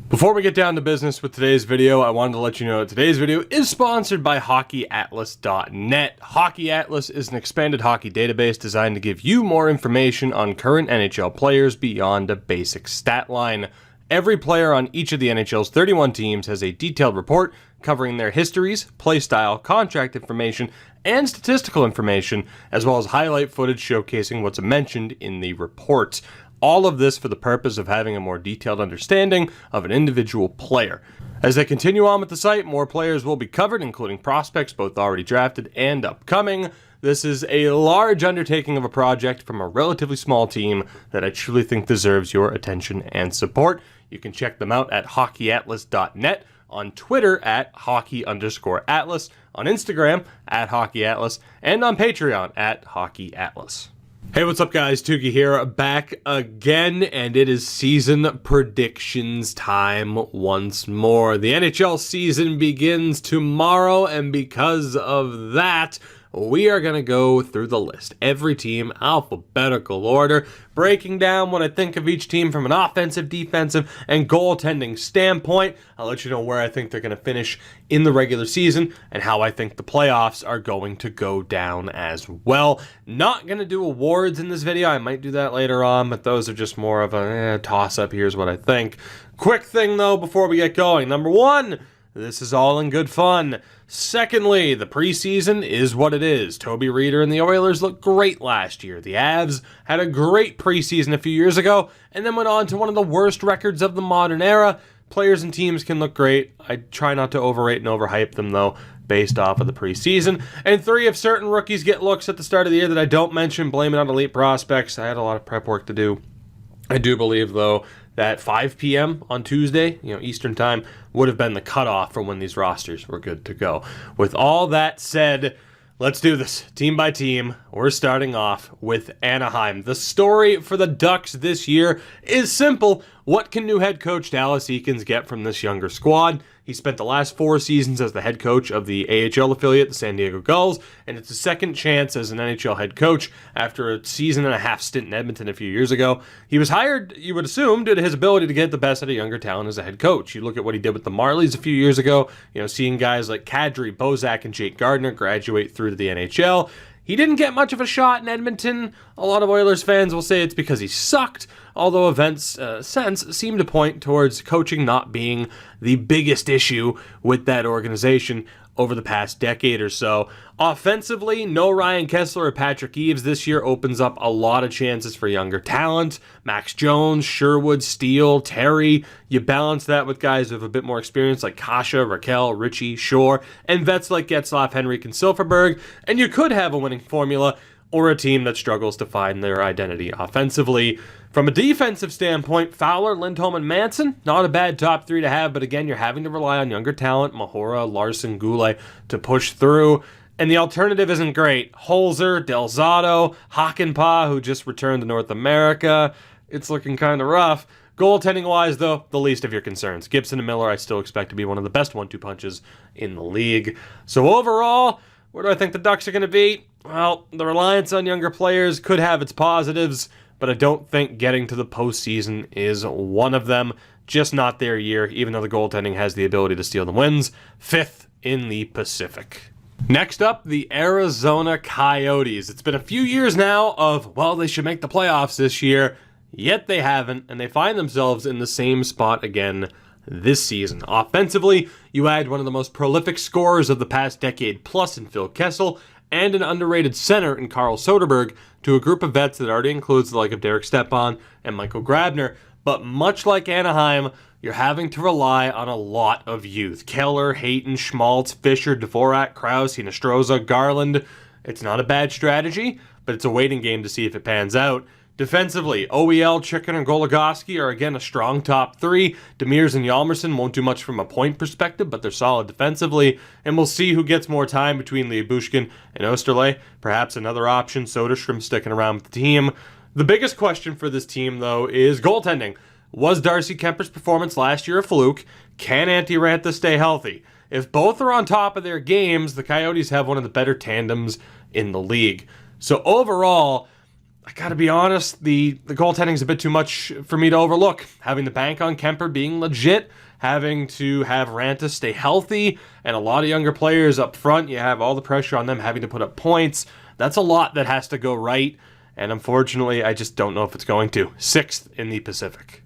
Before we get down to business with today's video, I wanted to let you know that today's video is sponsored by HockeyAtlas.net. Hockey Atlas is an expanded hockey database designed to give you more information on current NHL players beyond a basic stat line. Every player on each of the NHL's 31 teams has a detailed report covering their histories, play style, contract information, and statistical information, as well as highlight footage showcasing what's mentioned in the report. All of this for the purpose of having a more detailed understanding of an individual player. As they continue on with the site, more players will be covered, including prospects both already drafted and upcoming. This is a large undertaking of a project from a relatively small team that I truly think deserves your attention and support. You can check them out at hockeyatlas.net, on Twitter at hockey_atlas, on Instagram at hockeyatlas, and on Patreon at hockeyatlas. Hey, what's up guys? Tougie here, back again, and it is season predictions time once more. The NHL season begins tomorrow, and because of that, we are going to go through the list. Every team, alphabetical order, breaking down what I think of each team from an offensive, defensive, and goaltending standpoint. I'll let you know where I think they're going to finish in the regular season and how I think the playoffs are going to go down as well. Not going to do awards in this video. I might do that later on, but those are just more of a toss-up. Here's what I think. Quick thing, though, before we get going. Number one, this is all in good fun. Secondly, the preseason is what it is. Toby Reeder and the Oilers looked great last year. The Avs had a great preseason a few years ago and then went on to one of the worst records of the modern era. Players and teams can look great. I try not to overrate and overhype them, though, based off of the preseason. And three, if certain rookies get looks at the start of the year that I don't mention, blame it on elite prospects. I had a lot of prep work to do. I do believe, though, that 5 p.m. on Tuesday, Eastern time, would have been the cutoff for when these rosters were good to go. With all that said, let's do this team by team. We're starting off with Anaheim. The story for the Ducks this year is simple. What can new head coach Dallas Eakins get from this younger squad? He spent the last 4 seasons as the head coach of the AHL affiliate, the San Diego Gulls, and it's his second chance as an NHL head coach after a season and a half stint in Edmonton a few years ago. He was hired, you would assume, due to his ability to get the best out of younger talent as a head coach. You look at what he did with the Marlies a few years ago, seeing guys like Kadri, Bozak, and Jake Gardiner graduate through to the NHL. He didn't get much of a shot in Edmonton. A lot of Oilers fans will say it's because he sucked, although events since seem to point towards coaching not being the biggest issue with that organization over the past decade or so. Offensively, no Ryan Kessler or Patrick Eaves this year opens up a lot of chances for younger talent. Max Jones, Sherwood, Steele, Terry. You balance that with guys with a bit more experience like Kasha, Raquel, Richie, Shore, and vets like Getzlaf, Henrik, and Silverberg, and you could have a winning formula or a team that struggles to find their identity offensively. From a defensive standpoint, Fowler, Lindholm, and Manson, not a bad top 3 to have, but again, you're having to rely on younger talent, Mahora, Larson, Goulet, to push through. And the alternative isn't great. Holzer, Del Zotto, Hakanpää, who just returned to North America. It's looking kind of rough. Goaltending-wise, though, the least of your concerns. Gibson and Miller I still expect to be one of the best 1-2 punches in the league. So overall, where do I think the Ducks are going to be? Well, the reliance on younger players could have its positives, but I don't think getting to the postseason is one of them. Just not their year, even though the goaltending has the ability to steal the wins. 5th in the Pacific. Next up, the Arizona Coyotes. It's been a few years now of, well, they should make the playoffs this year, yet they haven't, and they find themselves in the same spot again this season. Offensively, you add one of the most prolific scorers of the past decade plus in Phil Kessel, and an underrated center in Carl Soderberg to a group of vets that already includes the like of Derek Stepan and Michael Grabner. But much like Anaheim, you're having to rely on a lot of youth. Keller, Hayton, Schmaltz, Fisher, Dvorak, Krause, Hinostroza, Garland. It's not a bad strategy, but it's a waiting game to see if it pans out. Defensively, OEL, Chicken, and Goligoski are again a strong top 3. Demers and Hjalmarsson won't do much from a point perspective, but they're solid defensively. And we'll see who gets more time between Lyubushkin and Osterley. Perhaps another option, Soderstrom sticking around with the team. The biggest question for this team, though, is goaltending. Was Darcy Kemper's performance last year a fluke? Can Antti Raanta stay healthy? If both are on top of their games, the Coyotes have one of the better tandems in the league. So overall, I gotta be honest, the goaltending's a bit too much for me to overlook. Having to bank on Kemper being legit, having to have Rantas stay healthy, and a lot of younger players up front, you have all the pressure on them having to put up points. That's a lot that has to go right, and unfortunately, I just don't know if it's going to. 6th in the Pacific.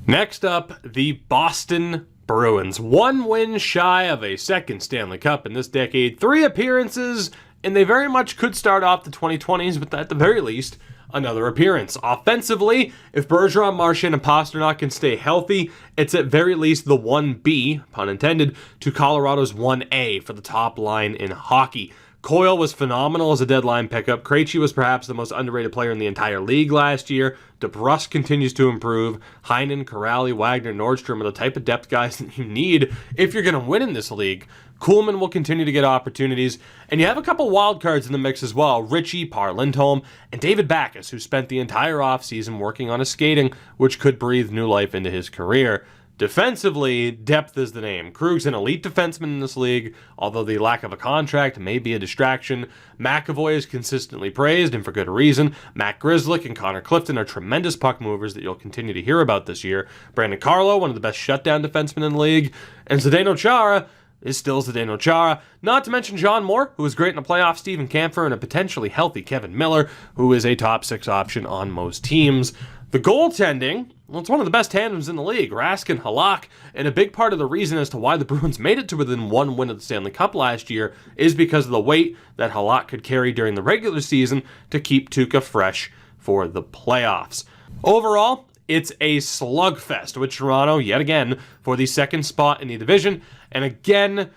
Next up, the Boston Bruins. 1 win shy of a 2nd Stanley Cup in this decade, 3 appearances, and they very much could start off the 2020s with, at the very least, another appearance. Offensively, if Bergeron, Marchand, and Pasternak can stay healthy, it's at very least the 1B, pun intended, to Colorado's 1A for the top line in hockey. Coyle was phenomenal as a deadline pickup. Krejci was perhaps the most underrated player in the entire league last year. DeBrusk continues to improve. Heinen, Corrali, Wagner, Nordstrom are the type of depth guys that you need if you're going to win in this league. Kuhlman will continue to get opportunities, and you have a couple wild cards in the mix as well. Ritchie, Par Lindholm, and David Backes, who spent the entire offseason working on his skating, which could breathe new life into his career. Defensively, depth is the name. Krug's an elite defenseman in this league, although the lack of a contract may be a distraction. McAvoy is consistently praised, and for good reason. Matt Grzelcyk and Connor Clifton are tremendous puck movers that you'll continue to hear about this year. Brandon Carlo, one of the best shutdown defensemen in the league. And Zdeno Chara is still Zdeno Chara. Not to mention John Moore, who was great in the playoffs, Steven Kampfer, and a potentially healthy Kevin Miller, who is a top 6 option on most teams. The goaltending, well, it's one of the best tandems in the league, Raskin, Halak, and a big part of the reason as to why the Bruins made it to within 1 win of the Stanley Cup last year is because of the weight that Halak could carry during the regular season to keep Tuukka fresh for the playoffs. Overall, it's a slugfest with Toronto, yet again, for the 2nd spot in the division, and again,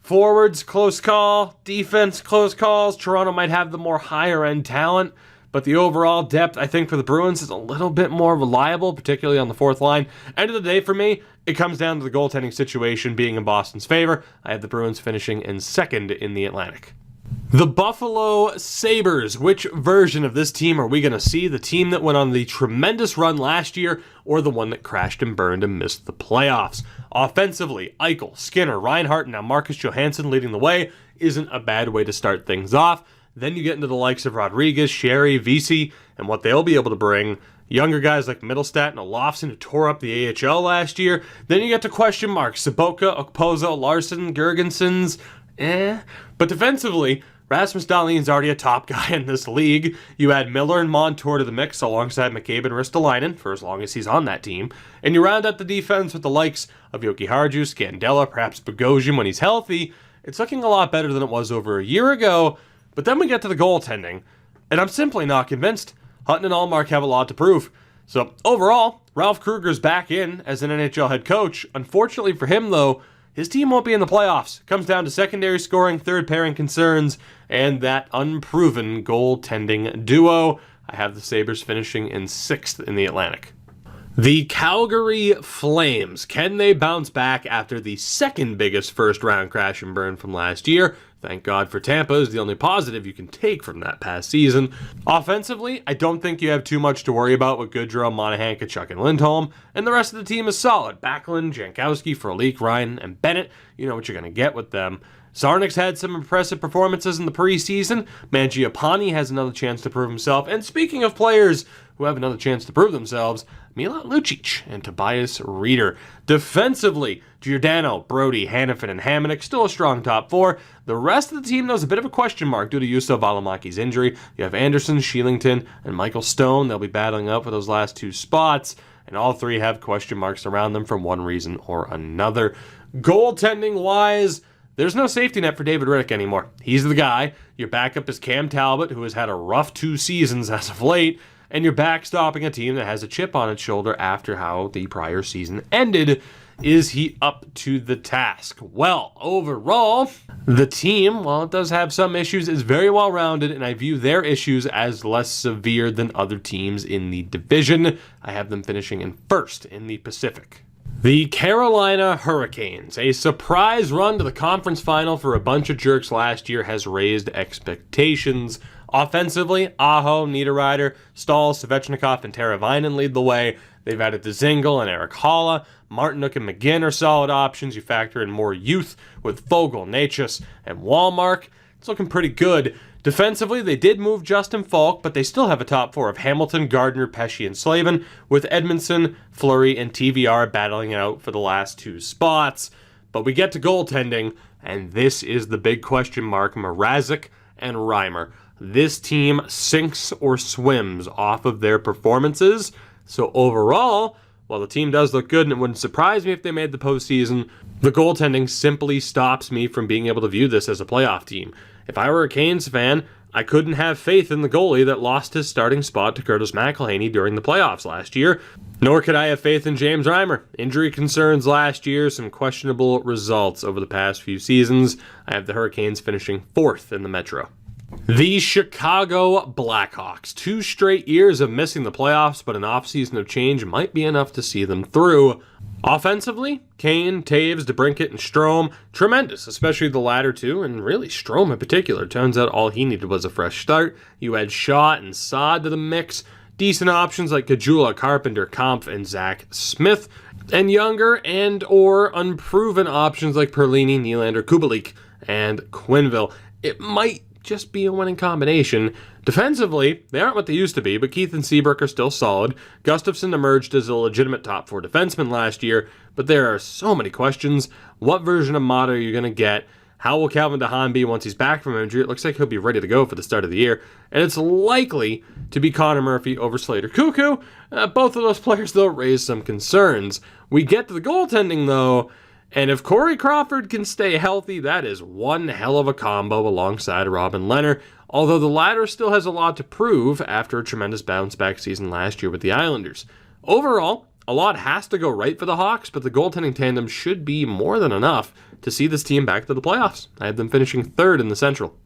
forwards, close call, defense, close calls. Toronto might have the more higher-end talent, but the overall depth, I think, for the Bruins is a little bit more reliable, particularly on the 4th line. End of the day, for me, it comes down to the goaltending situation being in Boston's favor. I have the Bruins finishing in 2nd in the Atlantic. The Buffalo Sabres. Which version of this team are we going to see? The team that went on the tremendous run last year, or the one that crashed and burned and missed the playoffs? Offensively, Eichel, Skinner, Reinhart, and now Marcus Johansson leading the way isn't a bad way to start things off. Then you get into the likes of Rodriguez, Sherry, Vesey, and what they'll be able to bring. Younger guys like Middlestat and Olofsson, who tore up the AHL last year. Then you get to question marks. Saboka, Okposo, Larson, Gergensons, But defensively, Rasmus Dahlin's already a top guy in this league. You add Miller and Montour to the mix alongside McCabe and Ristolainen for as long as he's on that team. And you round out the defense with the likes of Yoki Harju, Scandella, perhaps Bogosian when he's healthy. It's looking a lot better than it was over a year ago. But then we get to the goaltending, and I'm simply not convinced. Hutton and Allmark have a lot to prove. So overall, Ralph Kruger's back in as an NHL head coach. Unfortunately for him, though, his team won't be in the playoffs. It comes down to secondary scoring, third pairing concerns, and that unproven goaltending duo. I have the Sabres finishing in 6th in the Atlantic. The Calgary Flames. Can they bounce back after the 2nd biggest first-round crash and burn from last year? Thank God for Tampa is the only positive you can take from that past season. Offensively, I don't think you have too much to worry about with Goodrow, Monahan, Kachuk, and Lindholm, and the rest of the team is solid. Backlund, Jankowski, Frolik, Ryan, and Bennett, you know what you're going to get with them. Sarnik's had some impressive performances in the preseason. Mangiapane has another chance to prove himself. And speaking of players who have another chance to prove themselves, Milan Lucic and Tobias Rieder. Defensively, Giordano, Brody, Hannafin, and Hamonic, still a strong top 4. The rest of the team, though, is a bit of a question mark due to Juuso Valimaki's injury. You have Anderson, Sheelington, and Michael Stone. They'll be battling up for those last 2 spots, and all 3 have question marks around them for one reason or another. Goaltending-wise, there's no safety net for David Rittich anymore. He's the guy. Your backup is Cam Talbot, who has had a rough 2 seasons as of late, and you're backstopping a team that has a chip on its shoulder after how the prior season ended. Is he up to the task? Well, overall, the team, while it does have some issues, is very well-rounded, and I view their issues as less severe than other teams in the division. I have them finishing in 1st in the Pacific. The Carolina Hurricanes. A surprise run to the conference final for a bunch of jerks last year has raised expectations. Offensively, Aho, Niederreiter, Stahl, Svechnikov, and Teravainen lead the way. They've added Dzingel and Eric Halla. Martinook and McGinn are solid options. You factor in more youth with Fogle, Natchez, and Wallmark. It's looking pretty good. Defensively, they did move Justin Falk, but they still have a top four of Hamilton, Gardner, Pesce, and Slavin, with Edmondson, Fleury, and TVR battling it out for the last two spots. But we get to goaltending, and this is the big question mark: Mrazek and Reimer. This team sinks or swims off of their performances. So overall, while the team does look good, and it wouldn't surprise me if they made the postseason, the goaltending simply stops me from being able to view this as a playoff team. If I were a Canes fan, I couldn't have faith in the goalie that lost his starting spot to Curtis McElhaney during the playoffs last year, nor could I have faith in James Reimer. Injury concerns last year, some questionable results over the past few seasons. I have the Hurricanes finishing 4th in the Metro. The Chicago Blackhawks. 2 straight years of missing the playoffs, but an offseason of change might be enough to see them through. Offensively, Kane, Taves, DeBrincat, and Strome, tremendous, especially the latter two, and really Strome in particular. Turns out all he needed was a fresh start. You add Shaw and Saad to the mix. Decent options like Kajula, Carpenter, Kampf, and Zach Smith. And younger and or unproven options like Perlini, Nylander, Kubalik, and Quenneville. It might just be a winning combination. Defensively, they aren't what they used to be, but Keith and Seabrook are still solid. Gustafsson emerged as a legitimate top 4 defenseman last year, but there are so many questions. What version of Mata are you going to get? How will Calvin DeHaan be once he's back from injury? It looks like he'll be ready to go for the start of the year, and it's likely to be Connor Murphy over Slater Cuckoo. Both of those players, though, raise some concerns. We get to the goaltending, though, and if Corey Crawford can stay healthy, that is one hell of a combo alongside Robin Lehner, although the latter still has a lot to prove after a tremendous bounce-back season last year with the Islanders. Overall, a lot has to go right for the Hawks, but the goaltending tandem should be more than enough to see this team back to the playoffs. I have them finishing 3rd in the Central.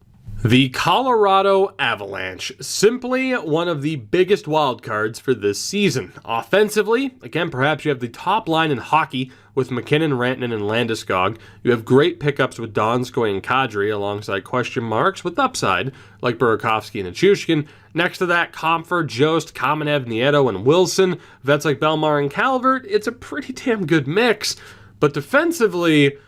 The Colorado Avalanche, simply one of the biggest wildcards for this season. Offensively, again, perhaps you have the top line in hockey with McKinnon, Rantanen, and Landeskog. You have great pickups with Donskoy and Kadri alongside question marks with upside like Burakovsky and Nichushkin. Next to that, Comfort, Jost, Kamenev, Nieto, and Wilson. Vets like Belmar and Calvert. It's a pretty damn good mix. But defensively,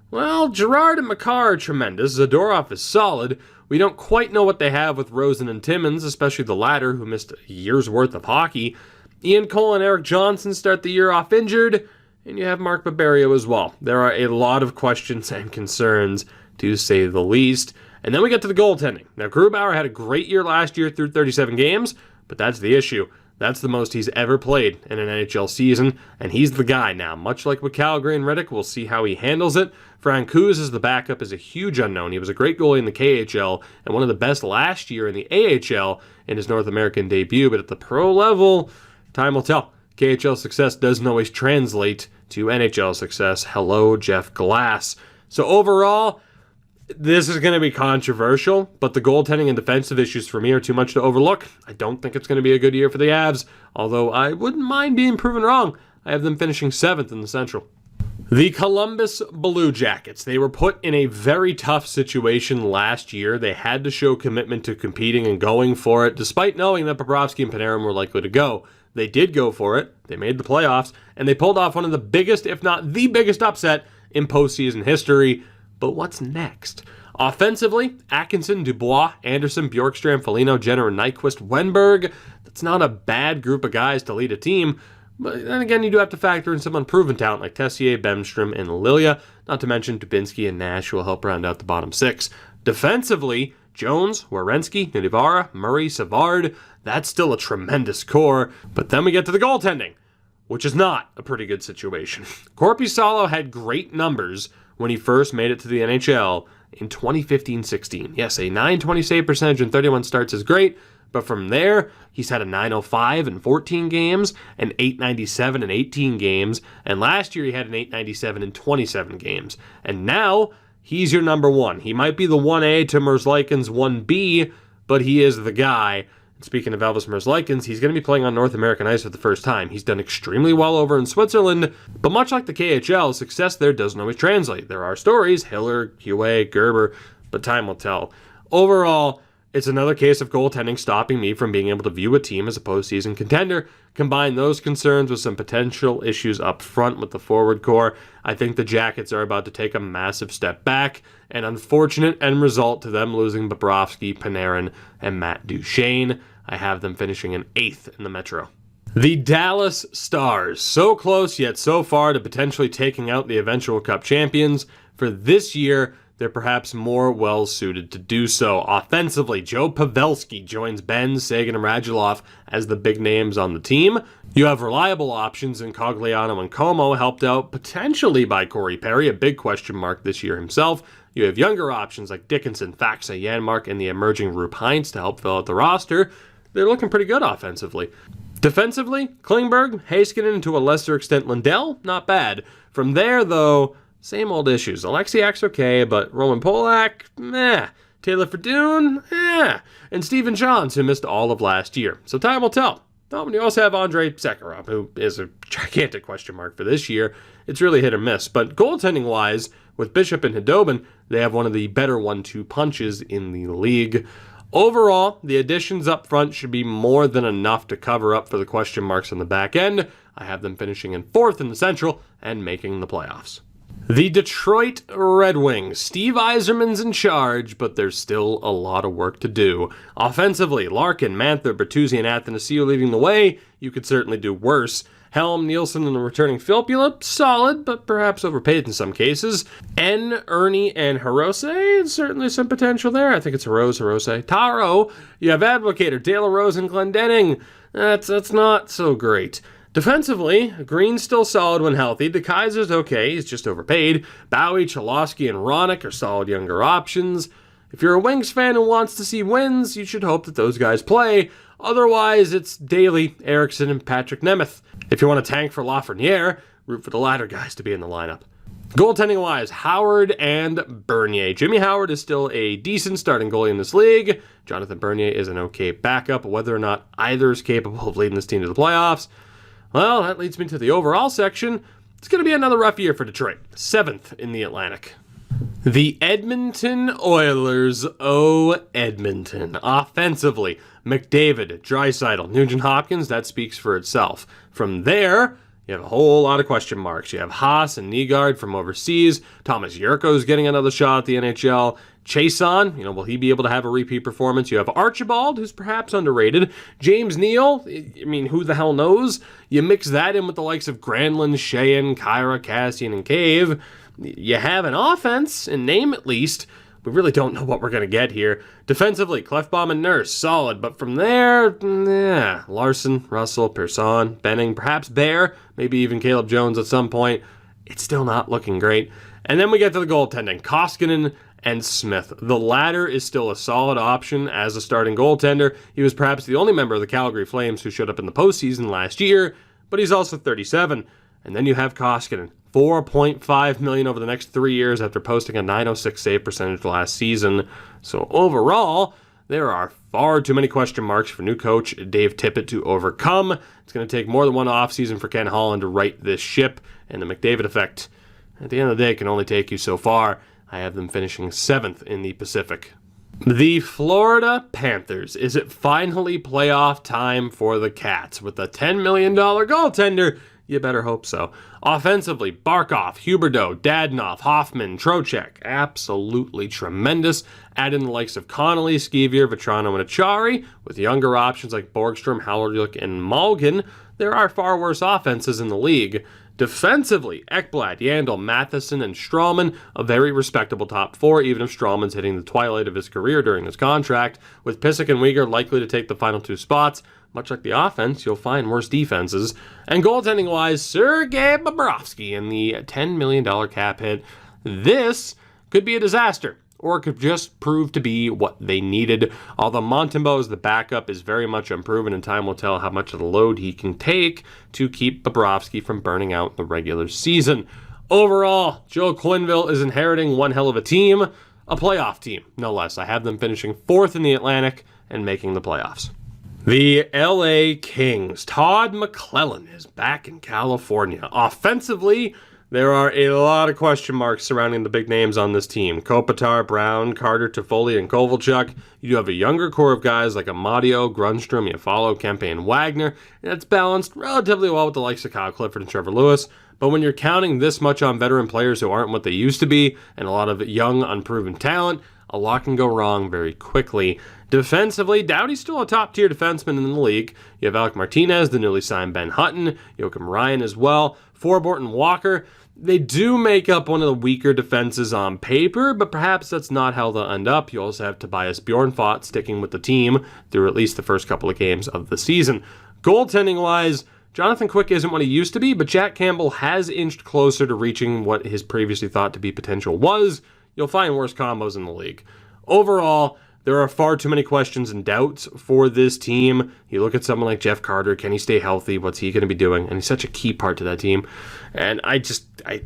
well, Girard and Makar are tremendous. Zadorov is solid. We don't quite know what they have with Rosen and Timmins, especially the latter, who missed a year's worth of hockey. Ian Cole and Eric Johnson start the year off injured, and you have Mark Barberio as well. There are a lot of questions and concerns, to say the least. And then we get to the goaltending. Now, Grubauer had a great year last year through 37 games, but that's the issue. That's the most he's ever played in an NHL season, and he's the guy now. Much like with Calgary and Riddick, we'll see how he handles it. Francouz as the backup is a huge unknown. He was a great goalie in the KHL and one of the best last year in the AHL in his North American debut, but at the pro level, time will tell. KHL success doesn't always translate to NHL success. Hello, Jeff Glass. So overall, this is going to be controversial, but the goaltending and defensive issues for me are too much to overlook. I don't think it's going to be a good year for the Avs, although I wouldn't mind being proven wrong. I have them finishing 7th in the Central. The Columbus Blue Jackets. They were put in a very tough situation last year. They had to show commitment to competing and going for it, despite knowing that Bobrovsky and Panarin were likely to go. They did go for it. They made the playoffs, and they pulled off one of the biggest, if not the biggest upset in postseason history. But what's next? Offensively, Atkinson, Dubois, Anderson, Bjorkstrand, Foligno, Jenner, Nyquist, Wenberg. That's not a bad group of guys to lead a team. But then again, you do have to factor in some unproven talent like Tessier, Bemstrom, and Lilia. Not to mention Dubinsky and Nash, who will help round out the bottom 6. Defensively, Jones, Werenski, Nidivara, Murray, Savard. That's still a tremendous core. But then we get to the goaltending, which is not a pretty good situation. Korpisalo had great numbers when he first made it to the NHL in 2015-16. Yes, a .920 save percentage in 31 starts is great, but from there, he's had a .905 in 14 games, an .897 in 18 games, and last year he had an .897 in 27 games. And now, he's your number one. He might be the 1A to Merzlikins' 1B, but he is the guy. Speaking of Elvis Merzlikins, he's going to be playing on North American ice for the first time. He's done extremely well over in Switzerland, but much like the KHL, success there doesn't always translate. There are stories, Hiller, Huey, Gerber, but time will tell. Overall, it's another case of goaltending stopping me from being able to view a team as a postseason contender. Combine those concerns with some potential issues up front with the forward core, I think the Jackets are about to take a massive step back. An unfortunate end result to them losing Bobrovsky, Panarin, and Matt Duchene. I have them finishing in 8th in the Metro. The Dallas Stars, so close yet so far to potentially taking out the eventual Cup champions. For this year, they're perhaps more well-suited to do so. Offensively, Joe Pavelski joins Benn, Sagan, and Radulov as the big names on the team. You have reliable options in Cogliano and Como, helped out potentially by Corey Perry, a big question mark this year himself. You have younger options like Dickinson, Faxa, Janmark, and the emerging Rupe Hintz to help fill out the roster. They're looking pretty good offensively. Defensively, Klingberg, Heiskanen, and to a lesser extent Lindell, not bad. From there, though, same old issues. Alexiak's okay, but Roman Polak, meh. Taylor Fedun, and Steven Johns, who missed all of last year. So time will tell. Oh, and you also have Andrei Sekharov, who is a gigantic question mark for this year. It's really hit or miss. But goaltending-wise, with Bishop and Hedobin, they have one of the better 1-2 punches in the league. Overall, the additions up front should be more than enough to cover up for the question marks on the back end. I have them finishing in 4th in the Central and making the playoffs. The Detroit Red Wings. Steve Yzerman's in charge, but there's still a lot of work to do. Offensively, Larkin, Mantha, Bertuzzi, and Athanasiou leading the way. You could certainly do worse. Helm, Nielsen, and the returning Filppula, solid, but perhaps overpaid in some cases. Ernie, and Hirose, certainly some potential there. I think it's Hirose. Taro, you have Advocator, De La Rose, and Glendening. That's not so great. Defensively, Green's still solid when healthy. DeKaiser's okay, he's just overpaid. Bowie, Cholowski, and Ronick are solid younger options. If you're a Wings fan who wants to see wins, you should hope that those guys play. Otherwise, it's Daly, Eriksson, and Patrick Nemeth. If you want to tank for Lafreniere, root for the latter guys to be in the lineup. Goaltending-wise, Howard and Bernier. Jimmy Howard is still a decent starting goalie in this league. Jonathan Bernier is an okay backup. Whether or not either is capable of leading this team to the playoffs, well, that leads me to the overall section. It's going to be another rough year for Detroit. 7th in the Atlantic. The Edmonton Oilers, Edmonton. Offensively, McDavid, Draisaitl, Nugent-Hopkins, that speaks for itself. From there, you have a whole lot of question marks. You have Haas and Nygaard from overseas. Thomas Yurko's getting another shot at the NHL. Chason, will he be able to have a repeat performance? You have Archibald, who's perhaps underrated. James Neal, who the hell knows? You mix that in with the likes of Granlund, Sheehan, Kyra, Cassian, and Cave. You have an offense, in name at least. We really don't know what we're going to get here. Defensively, Clefbaum and Nurse, solid. But from there, Larson, Russell, Persson, Benning, perhaps Bear, maybe even Caleb Jones at some point. It's still not looking great. And then we get to the goaltending. Koskinen and Smith. The latter is still a solid option as a starting goaltender. He was perhaps the only member of the Calgary Flames who showed up in the postseason last year, but he's also 37. And then you have Koskinen. $4.5 million over the next 3 years after posting a .906 save percentage last season. So overall, there are far too many question marks for new coach Dave Tippett to overcome. It's going to take more than one offseason for Ken Holland to right this ship, and the McDavid effect, at the end of the day, can only take you so far. I have them finishing 7th in the Pacific. The Florida Panthers. Is it finally playoff time for the Cats? With a $10 million goaltender, you better hope so. Offensively, Barkov, Huberdeau, Dadonov, Hoffman, Trocheck. Absolutely tremendous. Add in the likes of Connolly, Skeevier, Vetrano, and Achari. With younger options like Borgstrom, Hallerjuk, and Malgin, there are far worse offenses in the league. Defensively, Ekblad, Yandel, Matheson, and Strawman, a very respectable top 4, even if Strawman's hitting the twilight of his career during his contract. With Pissick and Uyghur likely to take the final 2 spots, much like the offense, you'll find worse defenses. And goaltending-wise, Sergei Bobrovsky in the $10 million cap hit. This could be a disaster, or it could just prove to be what they needed. Although Montembeau as the backup is very much unproven, and time will tell how much of the load he can take to keep Bobrovsky from burning out the regular season. Overall, Joe Quenneville is inheriting one hell of a team, a playoff team, no less. I have them finishing 4th in the Atlantic and making the playoffs. The LA Kings. Todd McClellan is back in California. Offensively, There are a lot of question marks surrounding the big names on this team. Kopitar, Brown, Carter, Toffoli, and Kovalchuk. You do have a younger core of guys like Amadio, Grundstrom, Iafallo, Kempe, and Wagner, and that's balanced relatively well with the likes of Kyle Clifford and Trevor Lewis. But when you're counting this much on veteran players who aren't what they used to be, and a lot of young, unproven talent, a lot can go wrong very quickly. Defensively, Doughty's still a top-tier defenseman in the league. You have Alec Martinez, the newly signed Ben Hutton, Joakim Ryan as well, Forbort and Walker. They do make up one of the weaker defenses on paper, but perhaps that's not how they'll end up. You also have Tobias Bjornfot sticking with the team through at least the first couple of games of the season. Goaltending-wise, Jonathan Quick isn't what he used to be, but Jack Campbell has inched closer to reaching what his previously thought to be potential was. You'll find worse combos in the league. Overall, there are far too many questions and doubts for this team. You look at someone like Jeff Carter, can he stay healthy? What's he going to be doing? And he's such a key part to that team. And I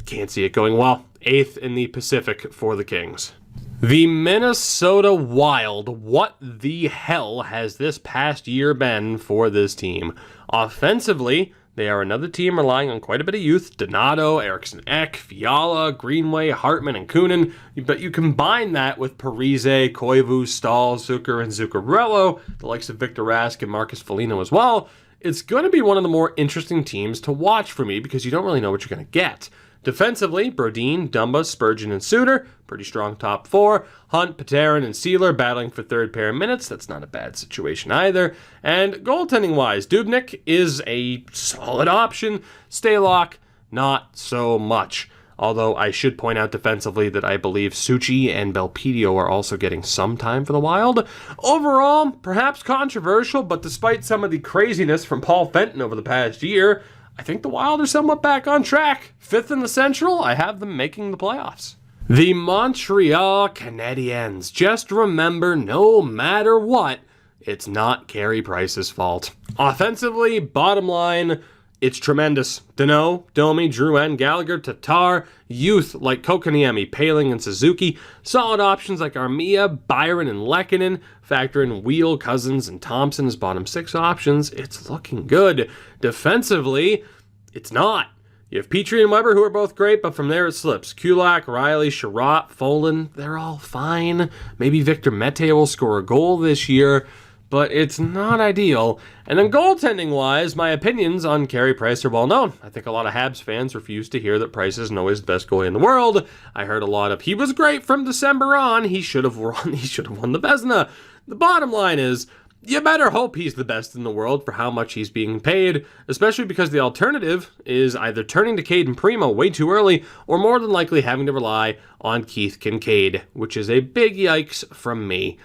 can't see it going well. 8th in the Pacific for the Kings. The Minnesota Wild. What the hell has this past year been for this team? Offensively, they are another team relying on quite a bit of youth. Donato, Eriksson Ek, Fiala, Greenway, Hartman, and Kunin. But you combine that with Parise, Koivu, Stahl, Zucker, and Zuccarello, the likes of Victor Rask and Marcus Foligno as well. It's going to be one of the more interesting teams to watch for me because you don't really know what you're going to get. Defensively, Brodin, Dumba, Spurgeon, and Suter. Pretty strong top 4. Hunt, Patarin, and Sealer battling for third pair minutes. That's not a bad situation either. And goaltending-wise, Dubnyk is a solid option. Stalock, not so much. Although I should point out defensively that I believe Suchi and Belpedio are also getting some time for the Wild. Overall, perhaps controversial, but despite some of the craziness from Paul Fenton over the past year, I think the Wild are somewhat back on track. 5th in the Central, I have them making the playoffs. The Montreal Canadiens. Just remember, no matter what, it's not Carey Price's fault. Offensively, bottom line, it's tremendous. Danault, Domi, Drouin, Gallagher, Tatar, youth like Kokoniemi, Paling, and Suzuki, solid options like Armia, Byron, and Lehkonen, factor in Wheel, Cousins, and Thompson as bottom 6 options. It's looking good. Defensively, it's not. You have Petrie and Weber, who are both great, but from there it slips. Kulak, Riley, Sherratt, Folan, they're all fine. Maybe Victor Mete will score a goal this year, but it's not ideal. And then goaltending-wise, my opinions on Carey Price are well known. I think a lot of Habs fans refuse to hear that Price isn't always the best goalie in the world. I heard a lot of, he was great from December on, he should have won the Vezina. The bottom line is, you better hope he's the best in the world for how much he's being paid, especially because the alternative is either turning to Caden Primo way too early or more than likely having to rely on Keith Kincaid, which is a big yikes from me.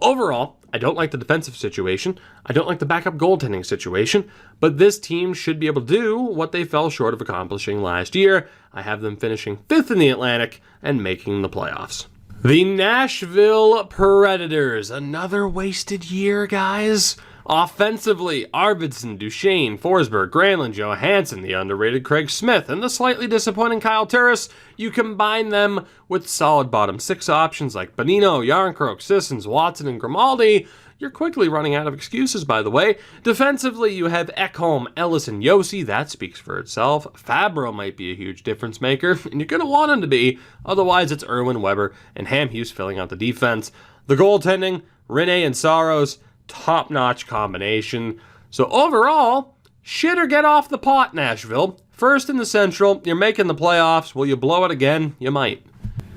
Overall, I don't like the defensive situation. I don't like the backup goaltending situation, but this team should be able to do what they fell short of accomplishing last year. I have them finishing 5th in the Atlantic and making the playoffs. The Nashville Predators. Another wasted year, guys. Offensively, Arvidsson, Duchesne, Forsberg, Granlund, Johansson, the underrated Craig Smith, and the slightly disappointing Kyle Turris. You combine them with solid bottom 6 options like Bonino, Yarncroke, Sissons, Watson, and Grimaldi. You're quickly running out of excuses, by the way. Defensively, you have Ekholm, Ellis, and Yossi. That speaks for itself. Fabro might be a huge difference maker, and you're going to want him to be. Otherwise, it's Irwin, Weber, and Hamhuis filling out the defense. The goaltending, Rene and Saros, top-notch combination. So overall, shit or get off the pot, Nashville. 1st in the Central, you're making the playoffs. Will you blow it again? You might.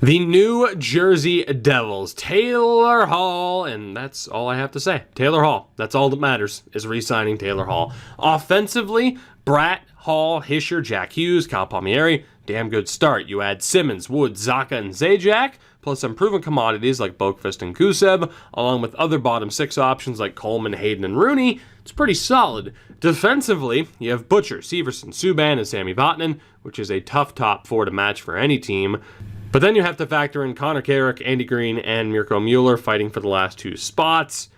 The New Jersey Devils, Taylor Hall, and that's all I have to say. Taylor Hall, that's all that matters, is re-signing Taylor Hall. Offensively, Bratt, Hall, Hischer, Jack Hughes, Kyle Palmieri, damn good start. You add Simmons, Wood, Zacha, and Zajac, plus some proven commodities like Boqvist and Gusev, along with other bottom 6 options like Coleman, Hayden, and Rooney. It's pretty solid. Defensively, you have Butcher, Severson, Subban, and Sami Vatanen, which is a tough top 4 to match for any team. But then you have to factor in Connor Carrick, Andy Green, and Mirko Mueller fighting for the last 2 spots.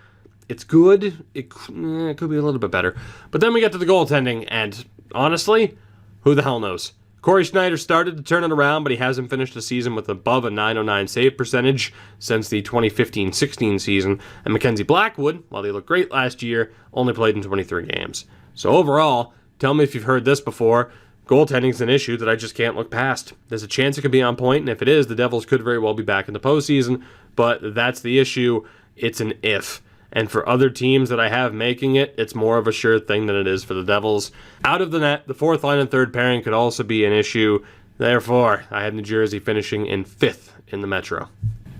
It's good. It could be a little bit better. But then we get to the goaltending, and honestly, who the hell knows? Corey Schneider started to turn it around, but he hasn't finished the season with above a .909 save percentage since the 2015-16 season. And Mackenzie Blackwood, while he looked great last year, only played in 23 games. So overall, tell me if you've heard this before, Goaltending's an issue that I just can't look past. There's a chance it could be on point, and if it is, the Devils could very well be back in the postseason, but that's the issue. It's an if. And for other teams that I have making it, it's more of a sure thing than it is for the Devils. Out of the net, the fourth line and third pairing could also be an issue. Therefore, I have New Jersey finishing in 5th in the Metro.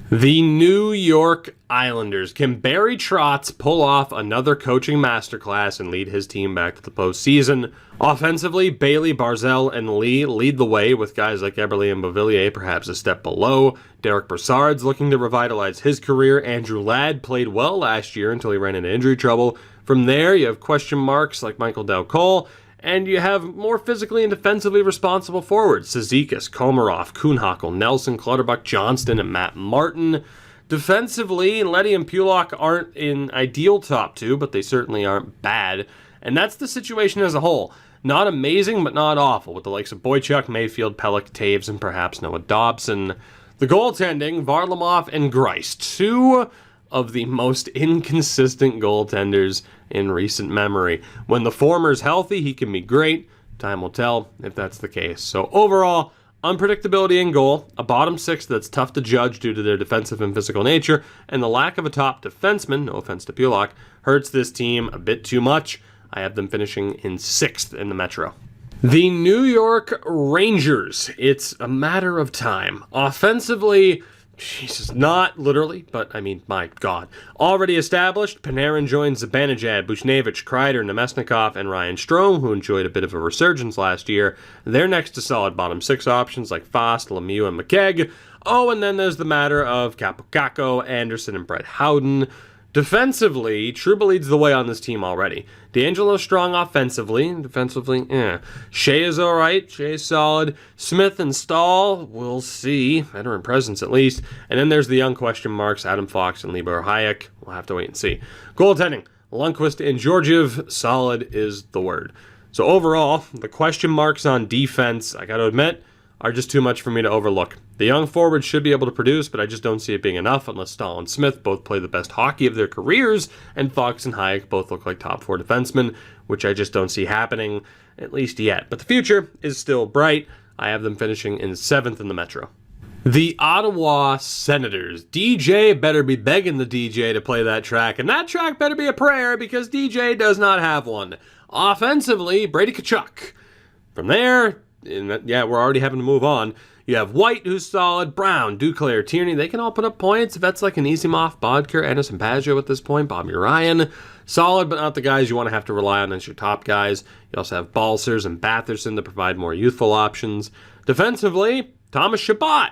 The New York Islanders. Can Barry Trotz pull off another coaching masterclass and lead his team back to the postseason? Offensively, Bailey, Barzal, and Lee lead the way, with guys like Eberle and Beauvillier perhaps a step below. Derek Brassard's looking to revitalize his career. Andrew Ladd played well last year until he ran into injury trouble. From there, you have question marks like Michael Dal Cole, and you have more physically and defensively responsible forwards. Cizikas, Komarov, Kuhnhackl, Nelson, Clutterbuck, Johnston, and Matt Martin. Defensively, Leddy and Pulock aren't in ideal top two, but they certainly aren't bad. And that's the situation as a whole. Not amazing, but not awful, with the likes of Boychuk, Mayfield, Pelech, Taves, and perhaps Noah Dobson. The goaltending, Varlamov and Greiss, two of the most inconsistent goaltenders in recent memory. When the former's healthy, he can be great. Time will tell if that's the case. So overall, unpredictability in goal, a bottom six that's tough to judge due to their defensive and physical nature, and the lack of a top defenseman, no offense to Pulock, hurts this team a bit too much. I have them finishing in 6th in the Metro. The New York Rangers. It's a matter of time. Offensively, Jesus, not literally, but I mean, my God. Already established, Panarin joins Zibanejad, Buchnevich, Kreider, Nemesnikov, and Ryan Strome, who enjoyed a bit of a resurgence last year. They're next to solid bottom six options like Fast, Lemieux, and McKegg. Oh, and then there's the matter of Capocacco, Anderson, and Brett Howden. Defensively, Trouba leads the way on this team already. D'Angelo's strong offensively. Defensively, Shea is alright. Shea's solid. Smith and Stahl, we'll see. Veteran presence at least. And then there's the young question marks, Adam Fox and Libor Hayek. We'll have to wait and see. Goaltending, Lundqvist and Georgiev. Solid is the word. So overall, the question marks on defense, I gotta admit, are just too much for me to overlook. The young forwards should be able to produce, but I just don't see it being enough unless Stahl and Smith both play the best hockey of their careers, and Fox and Hayek both look like top 4 defensemen, which I just don't see happening, at least yet. But the future is still bright. I have them finishing in 7th in the Metro. The Ottawa Senators. DJ better be begging the DJ to play that track, and that track better be a prayer because DJ does not have one. Offensively, Brady Tkachuk. From there, we're already having to move on. You have White, who's solid, Brown, Duclair, Tierney. They can all put up points. If that's like an Isimov, Bodker, Ennis, and Pageau at this point. Bobby Ryan, solid, but not the guys you want to have to rely on as your top guys. You also have Balsers and Batherson to provide more youthful options. Defensively, Thomas Chabot.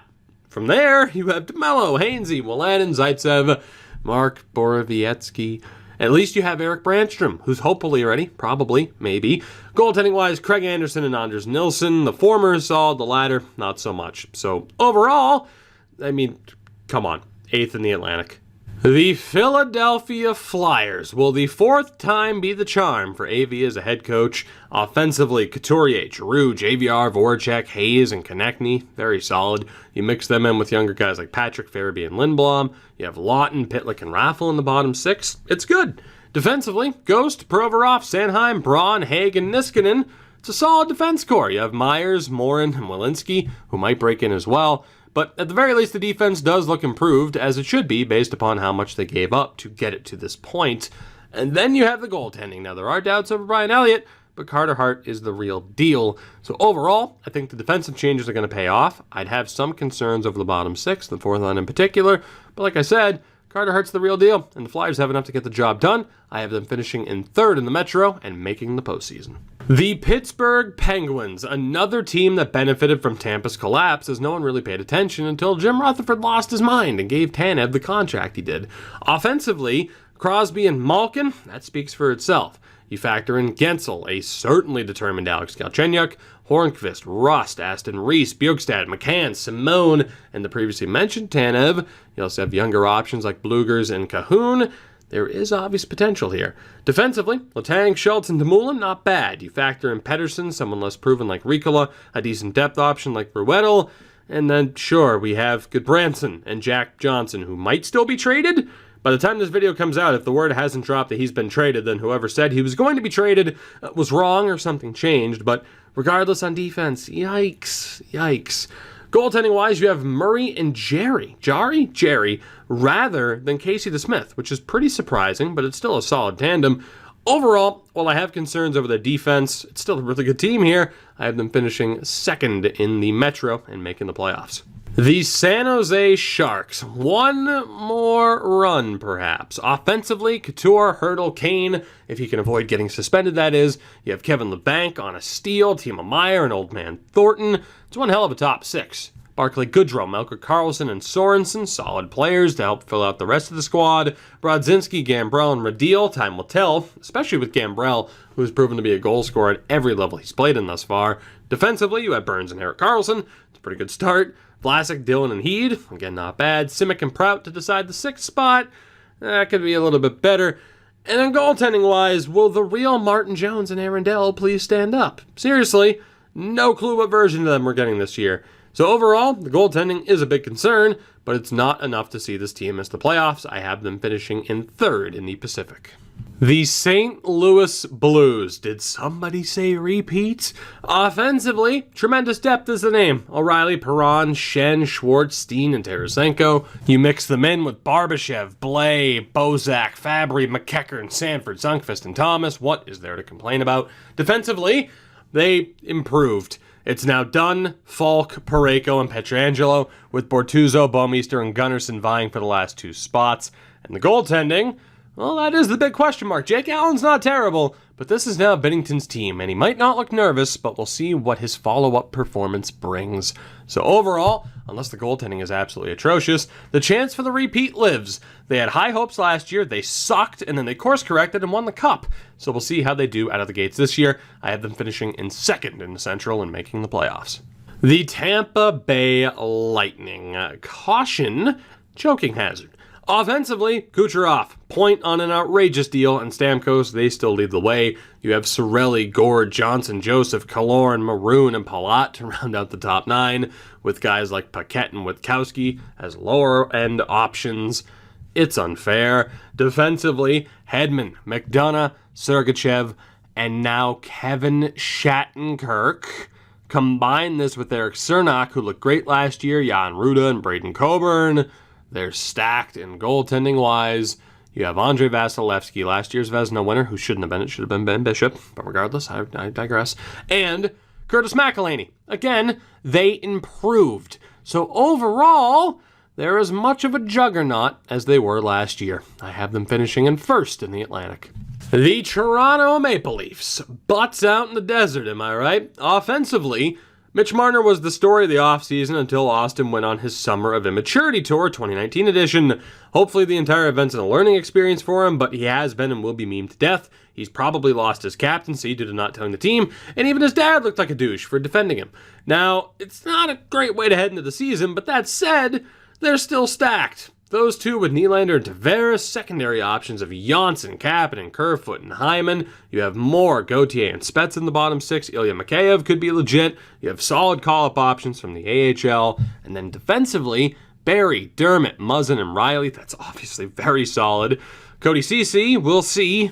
From there, you have DeMello, Hainsey, Wolanin, Zaitsev, Mark Borowiecki. At least you have Eric Brandstrom, who's hopefully ready, probably, maybe. Goaltending-wise, Craig Anderson and Anders Nilsson. The former is solid, the latter, not so much. So overall, I mean, come on, 8th in the Atlantic. The Philadelphia Flyers. Will the 4th time be the charm for AV as a head coach? Offensively, Couturier, Giroux, JVR, Voracek, Hayes, and Konechny. Very solid. You mix them in with younger guys like Patrick, Farabee, and Lindblom. You have Lawton, Pitlick, and Raffle in the bottom 6. It's good. Defensively, Ghost, Provorov, Sanheim, Braun, Haig, and Niskanen. It's a solid defense core. You have Myers, Morin, and Walensky, who might break in as well. But at the very least, the defense does look improved, as it should be, based upon how much they gave up to get it to this point. And then you have the goaltending. Now, there are doubts over Brian Elliott, but Carter Hart is the real deal. So overall, I think the defensive changes are going to pay off. I'd have some concerns over the bottom 6, the 4th line in particular. But like I said, Carter Hart's the real deal, and the Flyers have enough to get the job done. I have them finishing in 3rd in the Metro and making the postseason. The Pittsburgh Penguins, another team that benefited from Tampa's collapse, as no one really paid attention until Jim Rutherford lost his mind and gave Tanev the contract he did. Offensively, Crosby and Malkin, that speaks for itself. You factor in Gensel, a certainly determined Alex Galchenyuk, Hornqvist, Rust, Aston Reese, Bjugstad, McCann, Simone, and the previously mentioned Tanev. You also have younger options like Blugers and Cahoon. There is obvious potential here. Defensively, Letang, Schultz, and Dumoulin, not bad. You factor in Pedersen, someone less proven like Ricola, a decent depth option like Ruedel, and then, sure, we have Goodbranson and Jack Johnson, who might still be traded. By the time this video comes out, if the word hasn't dropped that he's been traded, then whoever said he was going to be traded was wrong or something changed. But Regardless, on defense, yikes. Goaltending-wise, you have Murray and Jerry, rather than Casey DeSmith, which is pretty surprising, but it's still a solid tandem. Overall, while I have concerns over the defense, it's still a really good team here. I have them finishing second in the Metro and making the playoffs. The San Jose Sharks, one more run, perhaps. Offensively, Couture, Hurdle, Kane, if he can avoid getting suspended, that is. You have Kevin LeBanc on a steal, Timo Meier, and Old Man Thornton. It's one hell of a top six. Barclay Goodrow, Melker Karlsson, and Sorensen, solid players to help fill out the rest of the squad. Brodzinski, Gambrell, and Radil, time will tell, especially with Gambrell, who has proven to be a goal scorer at every level he's played in thus far. Defensively, you have Burns and Erik Karlsson. It's a pretty good start. Vlasic, Dillon, and Heed, again, not bad. Simic and Prout to decide the sixth spot. That could be a little bit better. And then goaltending-wise, will the real Martin Jones and Aaron Dell please stand up? Seriously, no clue what version of them we're getting this year. So overall, the goaltending is a big concern, but it's not enough to see this team miss the playoffs. I have them finishing in third in the Pacific. The St. Louis Blues. Did somebody say repeat? Offensively, tremendous depth is the name. O'Reilly, Perron, Shen, Schwartz, Steen, and Tarasenko. You mix them in with Barbashev, Blais, Bozak, Fabry, McEachern, Sanford, Sundqvist, and Thomas. What is there to complain about? Defensively, they improved. It's now done. Falk, Parayko, and Pietrangelo, with Bortuzzo, Bouwmeester, and Gunnarsson vying for the last two spots. And the goaltending, well, that is the big question mark. Jake Allen's not terrible, but this is now Binnington's team, and he might not look nervous, but we'll see what his follow-up performance brings. So overall, unless the goaltending is absolutely atrocious, the chance for the repeat lives. They had high hopes last year, they sucked, and then they course-corrected and won the Cup. So we'll see how they do out of the gates this year. I have them finishing in second in the Central and making the playoffs. The Tampa Bay Lightning. Caution, choking hazard. Offensively, Kucherov, point on an outrageous deal, and Stamkos, they still lead the way. You have Cirelli, Gord, Johnson, Joseph, Killorn, Maroon, and Palat to round out the top nine, with guys like Paquette and Witkowski as lower-end options. It's unfair. Defensively, Hedman, McDonough, Sergachev, and now Kevin Shattenkirk. Combine this with Eric Cernak, who looked great last year, Jan Ruda, and Braden Coburn. They're stacked in goaltending-wise. You have Andrei Vasilevsky, last year's Vezina winner, who shouldn't have been. It should have been Ben Bishop. But regardless, I digress. And Curtis McElhinney. Again, they improved. So overall, they're as much of a juggernaut as they were last year. I have them finishing in first in the Atlantic. The Toronto Maple Leafs. Butts out in the desert, am I right? Offensively, Mitch Marner was the story of the offseason until Austin went on his Summer of Immaturity Tour 2019 edition. Hopefully the entire event's a learning experience for him, but he has been and will be memed to death. He's probably lost his captaincy due to not telling the team, and even his dad looked like a douche for defending him. Now, it's not a great way to head into the season, but that said, they're still stacked. Those two with Nylander and Tavares, secondary options of Janssen, Kapanen, Kerfoot, and Hyman. You have more Gauthier and Spets in the bottom six. Ilya Mikheyev could be legit. You have solid call-up options from the AHL. And then defensively, Barry, Dermott, Muzzin, and Riley. That's obviously very solid. Cody Ceci, we'll see.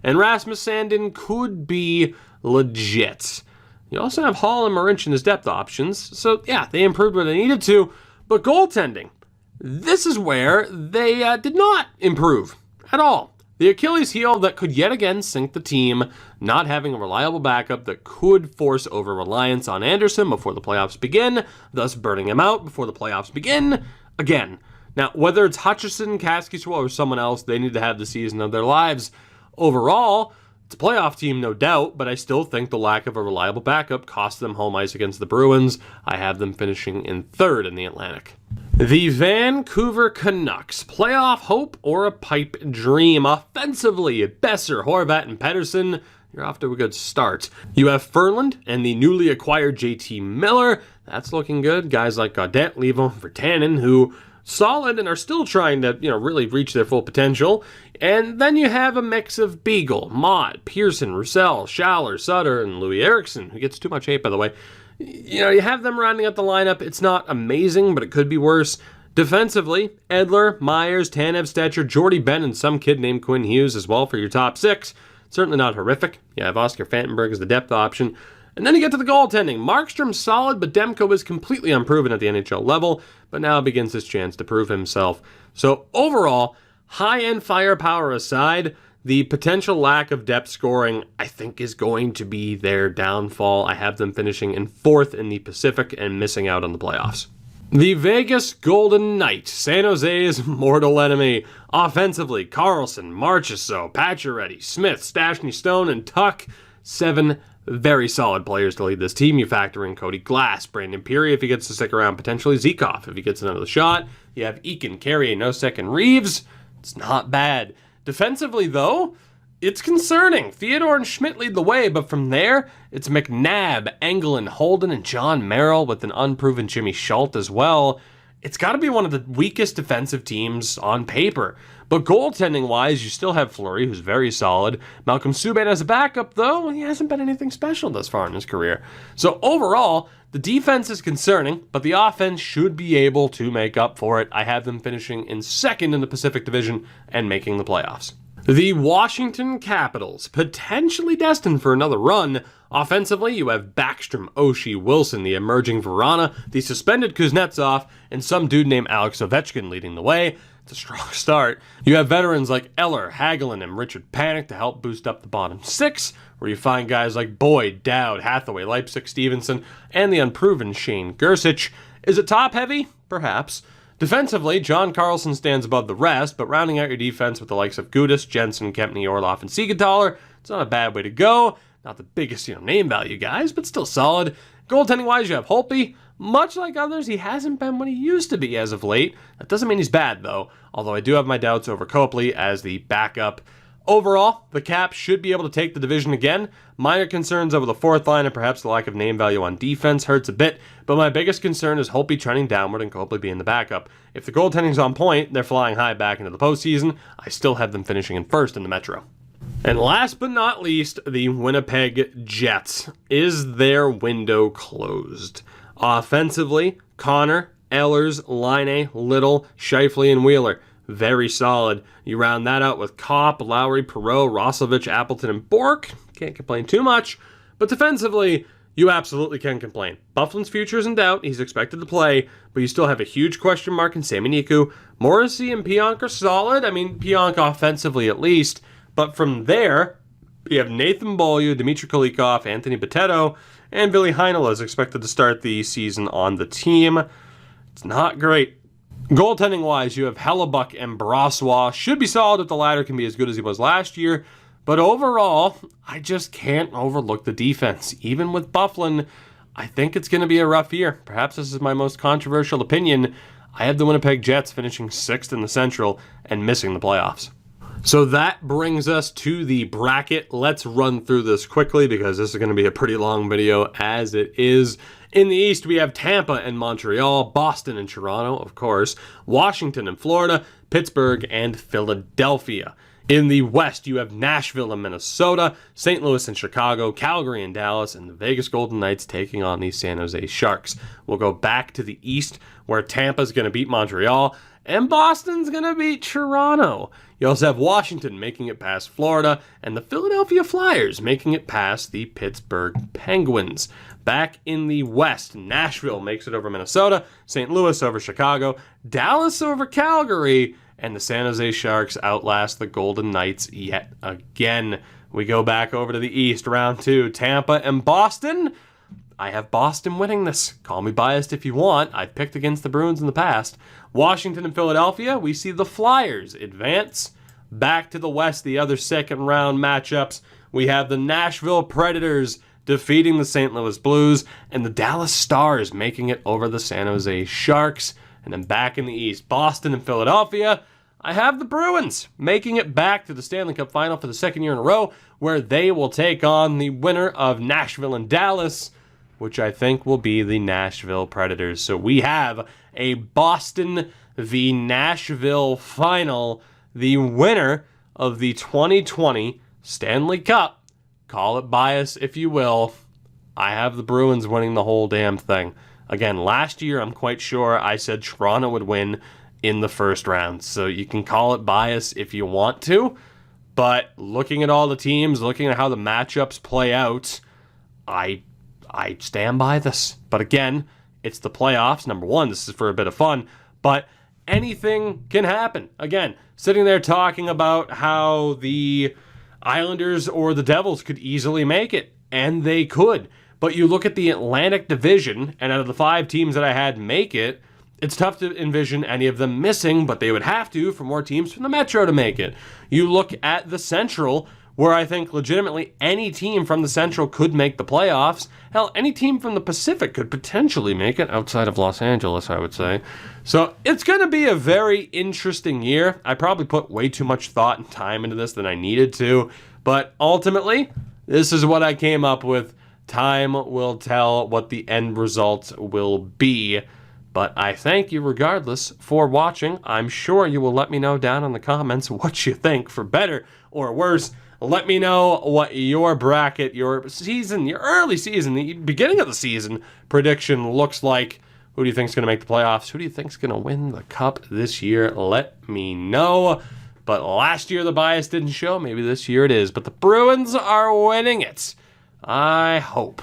And Rasmus Sandin could be legit. You also have Hall and Marincin as depth options. So, yeah, they improved where they needed to. But goaltending, this is where they did not improve at all. The Achilles heel that could yet again sink the team, not having a reliable backup that could force over-reliance on Anderson before the playoffs begin, thus burning him out before the playoffs begin again. Now, whether it's Hutchison, Kaskisuo, or someone else, they need to have the season of their lives. Overall, it's a playoff team, no doubt, but I still think the lack of a reliable backup cost them home ice against the Bruins. I have them finishing in third in the Atlantic. The Vancouver Canucks. Playoff hope or a pipe dream? Offensively, Besser, Horvat, and Pettersson. You're off to a good start. You have Ferland and the newly acquired JT Miller. That's looking good. Guys like Gaudette, Levo, and Virtanen, who solid and are still trying to, really reach their full potential. And then you have a mix of Beagle, Mott, Pearson, Roussel, Schaller, Sutter, and Louis Eriksson, who gets too much hate, by the way. You have them rounding out the lineup. It's not amazing, but it could be worse. Defensively, Edler, Myers, Tanev, Stetcher, Jordy Benn, and some kid named Quinn Hughes as well for your top six. Certainly not horrific. You have Oscar Fantenberg as the depth option. And then you get to the goaltending. Markstrom's solid, but Demko is completely unproven at the NHL level, but now begins his chance to prove himself. So overall, high-end firepower aside, the potential lack of depth scoring, I think, is going to be their downfall. I have them finishing in 4th in the Pacific and missing out on the playoffs. The Vegas Golden Knights, San Jose's mortal enemy. Offensively, Carlson, Marchessault, Pacioretty, Smith, Stastny, Stone, and Tuch. 7 very solid players to lead this team. You factor in Cody Glass, Brandon Peary if he gets to stick around, potentially Zykov if he gets another shot. You have Eakin, Carrier, Nosek, and Reeves. It's not bad. Defensively, though, it's concerning. Theodore and Schmidt lead the way, but from there, it's McNabb, Engelland, Holden, and John Merrill with an unproven Jimmy Schultz as well. It's got to be one of the weakest defensive teams on paper. But goaltending-wise, you still have Fleury, who's very solid. Malcolm Subban as a backup, though, he hasn't been anything special thus far in his career. So overall, the defense is concerning, but the offense should be able to make up for it. I have them finishing in 2nd in the Pacific Division and making the playoffs. The Washington Capitals, potentially destined for another run. Offensively, you have Backstrom, Oshie, Wilson, the emerging Vrana, the suspended Kuznetsov, and some dude named Alex Ovechkin leading the way. It's a strong start. You have veterans like Eller, Hagelin, and Richard Panik to help boost up the bottom 6, where you find guys like Boyd, Dowd, Hathaway, Leipzig, Stevenson, and the unproven Shane Gersich. Is it top-heavy? Perhaps. Defensively, John Carlson stands above the rest, but rounding out your defense with the likes of Gudis, Jensen, Kempny, Orlov, and Siegenthaler, it's not a bad way to go. Not the biggest, name value guys, but still solid. Goaltending-wise, you have Holtby. Much like others, he hasn't been what he used to be as of late. That doesn't mean he's bad, though, although I do have my doubts over Copley as the backup. Overall, the Caps should be able to take the division again. Minor concerns over the 4th line and perhaps the lack of name value on defense hurts a bit, but my biggest concern is Holtby trending downward and Copley being the backup. If the goaltending's on point, they're flying high back into the postseason. I still have them finishing in 1st in the Metro. And last but not least, the Winnipeg Jets. Is their window closed? Offensively, Connor, Ehlers, Laine, Little, Scheifele, and Wheeler. Very solid. You round that out with Kopp, Lowry, Perreault, Roslovic, Appleton, and Bork. Can't complain too much. But defensively, you absolutely can complain. Bufflin's future is in doubt. He's expected to play, but you still have a huge question mark in Sami Niku. Morrissey and Pionk are solid. I mean, Pionk offensively at least. But from there, you have Nathan Beaulieu, Dmitry Kulikov, Anthony Boteto, and Billy Heinel is expected to start the season on the team. It's not great. Goaltending-wise, you have Hellebuck and Brossois. Should be solid if the latter can be as good as he was last year. But overall, I just can't overlook the defense. Even with Bufflin, I think it's going to be a rough year. Perhaps this is my most controversial opinion. I have the Winnipeg Jets finishing 6th in the Central and missing the playoffs. So that brings us to the bracket. Let's run through this quickly because this is going to be a pretty long video as it is. In the East, we have Tampa and Montreal, Boston and Toronto, of course, Washington and Florida, Pittsburgh and Philadelphia. In the West, you have Nashville and Minnesota, St. Louis and Chicago, Calgary and Dallas, and the Vegas Golden Knights taking on the San Jose Sharks. We'll go back to the East, where Tampa's going to beat Montreal, and Boston's going to beat Toronto. You also have Washington making it past Florida, and the Philadelphia Flyers making it past the Pittsburgh Penguins. Back in the West, Nashville makes it over Minnesota, St. Louis over Chicago, Dallas over Calgary, and the San Jose Sharks outlast the Golden Knights yet again. We go back over to the East, round 2, Tampa and Boston. I have Boston winning this. Call me biased if you want. I've picked against the Bruins in the past. Washington and Philadelphia, we see the Flyers advance. Back to the West, the other second round matchups. We have the Nashville Predators defeating the St. Louis Blues, and the Dallas Stars making it over the San Jose Sharks. And then back in the East, Boston and Philadelphia, I have the Bruins making it back to the Stanley Cup Final for the 2nd year in a row, where they will take on the winner of Nashville and Dallas, which I think will be the Nashville Predators. So we have a Boston v. Nashville final. The winner of the 2020 Stanley Cup, call it bias if you will, I have the Bruins winning the whole damn thing. Again, last year I'm quite sure I said Toronto would win in the first round. So you can call it bias if you want to. But looking at all the teams, looking at how the matchups play out, I I stand by this. But again, it's the playoffs. Number one, this is for a bit of fun, but anything can happen. Again, sitting there talking about how the Islanders or the Devils could easily make it, and they could. But you look at the Atlantic Division, and out of the 5 teams that I had make it, it's tough to envision any of them missing, but they would have to for more teams from the Metro to make it. You look at the Central, where I think legitimately any team from the Central could make the playoffs. Hell, any team from the Pacific could potentially make it, outside of Los Angeles, I would say. So it's going to be a very interesting year. I probably put way too much thought and time into this than I needed to, but ultimately, this is what I came up with. Time will tell what the end result will be. But I thank you regardless for watching. I'm sure you will let me know down in the comments what you think, for better or worse. Let me know what your bracket, your season, your early season, the beginning of the season prediction looks like. Who do you think is going to make the playoffs? Who do you think is going to win the cup this year? Let me know. But last year the bias didn't show. Maybe this year it is. But the Bruins are winning it. I hope.